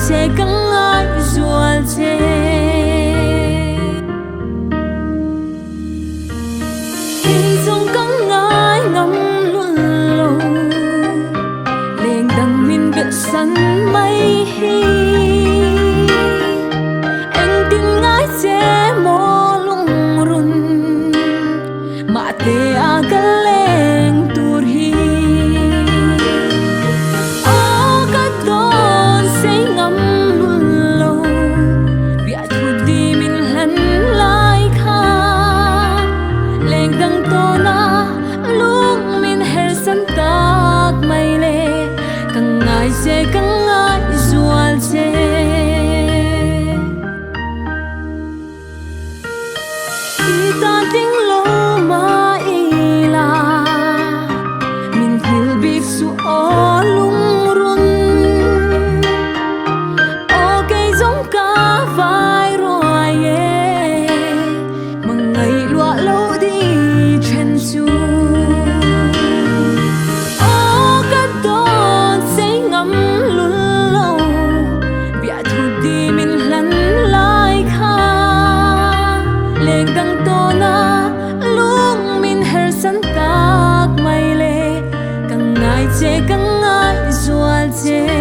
che căng ai ruột che hình dung căng ai ngắm luôn lâu lên đằng min biệt sân mây hi anh tin ngái che mô lung run mà te aga leng tur hi o ka don say ngắm luôn lâu bia thu đi min hân lai kha leng đằng to na lung min her san tak mai le căng ai ruột che ta tiếng lâu mà ila mình hiểu biết su o lung run o cây giống cá vai rồi mà ngày lúa lâu đi chân chu o cá đón say ngắm luôn lâu bia thu đi mình lăn lại kha lên đằng to na lung min her san tak mai le căng ai ruột che